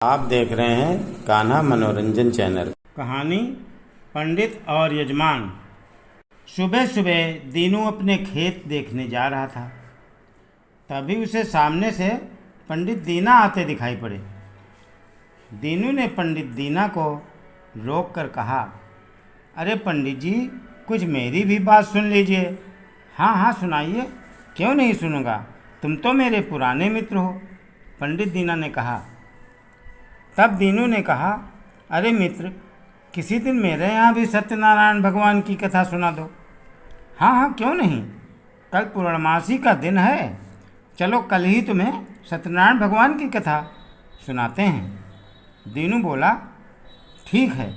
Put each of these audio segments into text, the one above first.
आप देख रहे हैं कान्हा मनोरंजन चैनल। कहानी पंडित और यजमान। सुबह सुबह दीनू अपने खेत देखने जा रहा था। तभी उसे सामने से पंडित दीना आते दिखाई पड़े। दीनू ने पंडित दीना को रोक कर कहा, अरे पंडित जी, कुछ मेरी भी बात सुन लीजिए। हाँ हाँ सुनाइए, क्यों नहीं सुनूंगा, तुम तो मेरे पुराने मित्र हो, पंडित दीना ने कहा। तब दीनू ने कहा, अरे मित्र, किसी दिन मेरे यहाँ भी सत्यनारायण भगवान की कथा सुना दो। हाँ हाँ क्यों नहीं, कल पूर्णमासी का दिन है, चलो कल ही तुम्हें सत्यनारायण भगवान की कथा सुनाते हैं। दीनू बोला, ठीक है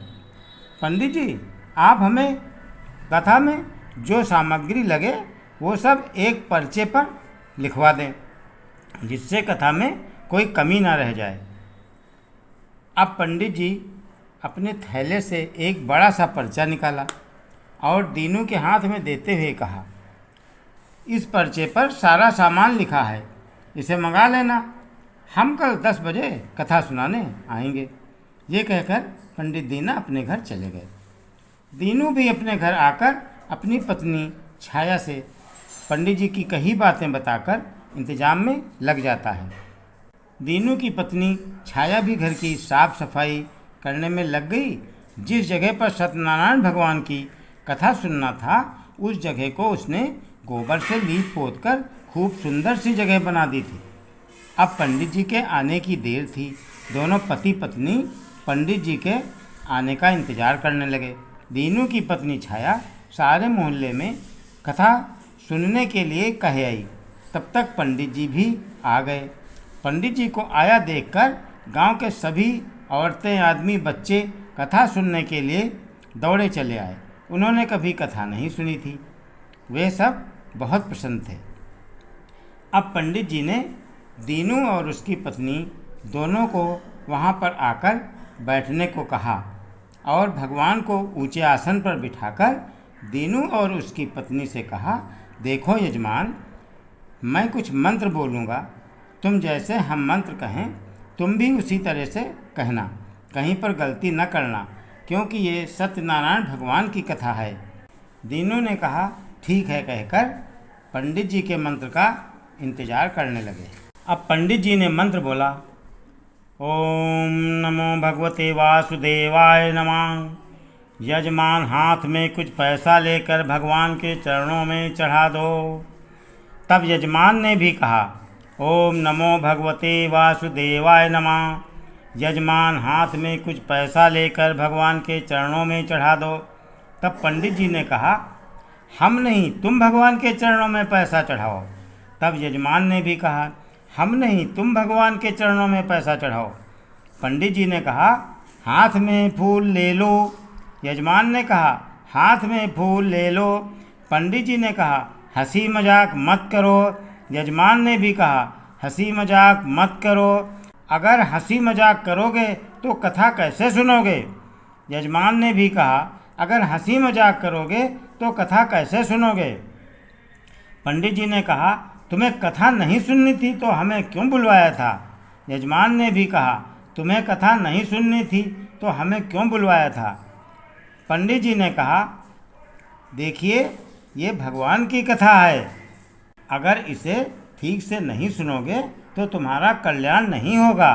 पंडित जी, आप हमें कथा में जो सामग्री लगे वो सब एक पर्चे पर लिखवा दें, जिससे कथा में कोई कमी ना रह जाए। अब पंडित जी अपने थैले से एक बड़ा सा पर्चा निकाला और दीनू के हाथ में देते हुए कहा, इस पर्चे पर सारा सामान लिखा है, इसे मंगा लेना, हम कल 10 बजे कथा सुनाने आएंगे। ये कहकर पंडित दीना अपने घर चले गए। दीनू भी अपने घर आकर अपनी पत्नी छाया से पंडित जी की कही बातें बताकर इंतजाम में लग जाता है। दीनू की पत्नी छाया भी घर की साफ सफाई करने में लग गई। जिस जगह पर सत्यनारायण भगवान की कथा सुनना था, उस जगह को उसने गोबर से लीप पोत कर खूब सुंदर सी जगह बना दी थी। अब पंडित जी के आने की देर थी। दोनों पति पत्नी पंडित जी के आने का इंतजार करने लगे। दीनू की पत्नी छाया सारे मोहल्ले में कथा सुनने के लिए कह आई। तब तक पंडित जी भी आ गए। पंडित जी को आया देखकर गांव के सभी औरतें, आदमी, बच्चे कथा सुनने के लिए दौड़े चले आए। उन्होंने कभी कथा नहीं सुनी थी। वे सब बहुत प्रसन्न थे। अब पंडित जी ने दीनू और उसकी पत्नी दोनों को वहां पर आकर बैठने को कहा और भगवान को ऊंचे आसन पर बिठाकर दीनू और उसकी पत्नी से कहा, देखो यजमान, मैं कुछ मंत्र बोलूँगा, तुम जैसे हम मंत्र कहें तुम भी उसी तरह से कहना, कहीं पर गलती न करना, क्योंकि ये सत्यनारायण भगवान की कथा है। दीनू ने कहा, ठीक है कहकर पंडित जी के मंत्र का इंतजार करने लगे। अब पंडित जी ने मंत्र बोला, ओम नमो भगवते वासुदेवाय नमः। यजमान हाथ में कुछ पैसा लेकर भगवान के चरणों में चढ़ा दो। तब यजमान ने भी कहा, ओम नमो भगवते वासुदेवाय नमः। यजमान हाथ में कुछ पैसा लेकर भगवान के चरणों में चढ़ा दो। तब पंडित जी ने कहा, हम नहीं, तुम भगवान के चरणों में पैसा चढ़ाओ। तब यजमान ने भी कहा, हम नहीं, तुम भगवान के चरणों में पैसा चढ़ाओ। पंडित जी ने कहा, हाथ में फूल ले लो। यजमान ने कहा, हाथ में फूल ले लो। पंडित जी ने कहा, हंसी मजाक मत करो। यजमान ने भी कहा, हंसी मजाक मत करो। अगर हंसी मजाक करोगे तो कथा कैसे सुनोगे? यजमान ने भी कहा, अगर हंसी मजाक करोगे तो कथा कैसे सुनोगे? पंडित जी ने कहा, तुम्हें कथा नहीं सुननी थी तो हमें क्यों बुलवाया था? यजमान ने भी कहा, तुम्हें कथा नहीं सुननी थी तो हमें क्यों बुलवाया था? पंडित जी ने कहा, देखिए, ये भगवान की कथा है, अगर इसे ठीक से नहीं सुनोगे तो तुम्हारा कल्याण नहीं होगा।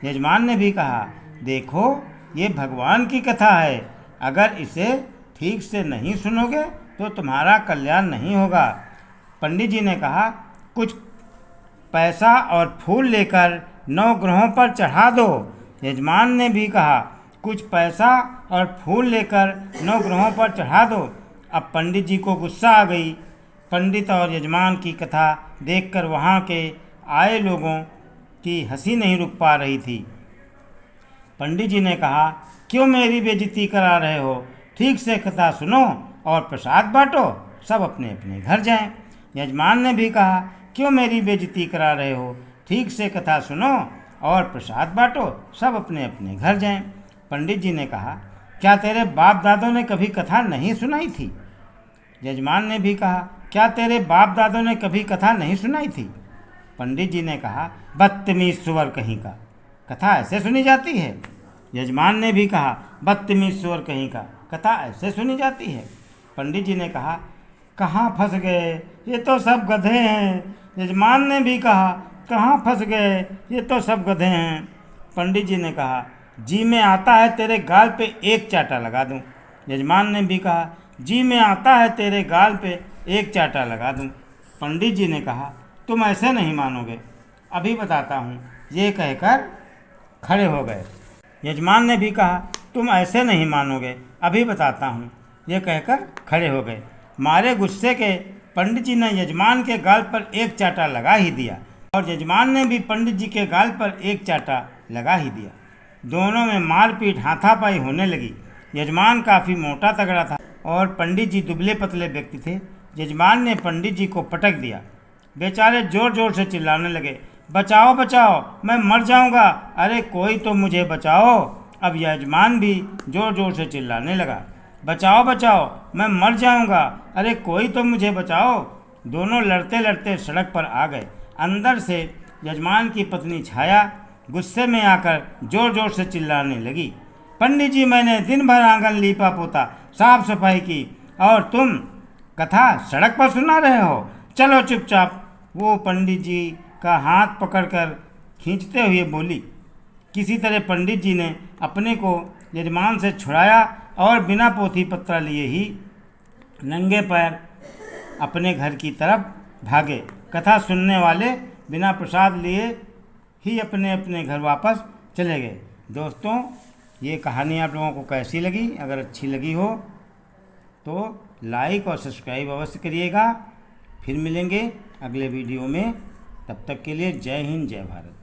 यजमान ने भी कहा, देखो, ये भगवान की कथा है, अगर इसे ठीक से नहीं सुनोगे तो तुम्हारा कल्याण नहीं होगा। पंडित जी ने कहा, कुछ पैसा और फूल लेकर 9 ग्रहों पर चढ़ा दो। यजमान ने भी कहा, कुछ पैसा और फूल लेकर 9 ग्रहों पर चढ़ा दो। अब पंडित जी को गुस्सा आ गई। पंडित और यजमान की कथा देखकर वहाँ के आए लोगों की हंसी नहीं रुक पा रही थी। पंडित जी ने कहा, क्यों मेरी बेइज्जती करा रहे हो? ठीक से कथा सुनो और प्रसाद बांटो, सब अपने अपने घर जाएं। यजमान ने भी कहा, क्यों मेरी बेइज्जती करा रहे हो? ठीक से कथा सुनो और प्रसाद बांटो, सब अपने अपने घर जाएं। पंडित जी ने कहा, क्या तेरे बाप दादों ने कभी कथा नहीं सुनाई थी? यजमान ने भी कहा, क्या तेरे बाप दादों ने कभी कथा नहीं सुनाई थी? पंडित जी ने कहा, बदतमीज सुअर कहीं का, कथा ऐसे सुनी जाती है। यजमान ने भी कहा, बदतमीज शोर कहीं का, कथा ऐसे सुनी जाती है। पंडित जी ने कहा, कहाँ फंस गए, ये तो सब गधे हैं। यजमान ने भी कहा, कहाँ फंस गए, ये तो सब गधे हैं। पंडित जी ने कहा, जी में आता है तेरे गाल पे एक चाटा लगा दूं। यजमान ने भी कहा, जी में आता है तेरे गाल पे एक चाटा लगा दूं। पंडित जी ने कहा, तुम ऐसे नहीं मानोगे, अभी बताता हूँ। ये कहकर खड़े हो गए। यजमान ने भी कहा, तुम ऐसे नहीं मानोगे, अभी बताता हूँ। ये कहकर खड़े हो गए। मारे गुस्से के पंडित जी ने यजमान के गाल पर एक चाटा लगा ही दिया और यजमान ने भी पंडित जी के गाल पर एक चाटा लगा ही दिया। दोनों में मारपीट हाथापाई होने लगी। यजमान काफ़ी मोटा तगड़ा था और पंडित जी दुबले पतले व्यक्ति थे। यजमान ने पंडित जी को पटक दिया। बेचारे जोर जोर से चिल्लाने लगे, बचाओ बचाओ, मैं मर जाऊंगा, अरे कोई तो मुझे बचाओ। अब यजमान भी जोर जोर से चिल्लाने लगा, बचाओ बचाओ, मैं मर जाऊंगा, अरे कोई तो मुझे बचाओ। दोनों लड़ते लड़ते सड़क पर आ गए। अंदर से यजमान की पत्नी छाया गुस्से में आकर जोर जोर से चिल्लाने लगी, पंडित जी, मैंने दिन भर आंगन लीपा पोता साफ सफाई की और तुम कथा सड़क पर सुना रहे हो, चलो चुपचाप। वो पंडित जी का हाथ पकड़कर खींचते हुए बोली। किसी तरह पंडित जी ने अपने को यजमान से छुड़ाया और बिना पोथी पत्रा लिए ही नंगे पैर अपने घर की तरफ भागे। कथा सुनने वाले बिना प्रसाद लिए ही अपने अपने घर वापस चले गए। दोस्तों, ये कहानी आप लोगों को कैसी लगी? अगर अच्छी लगी हो तो लाइक और सब्सक्राइब अवश्य करिएगा। फिर मिलेंगे अगले वीडियो में। तब तक के लिए जय हिंद, जय भारत।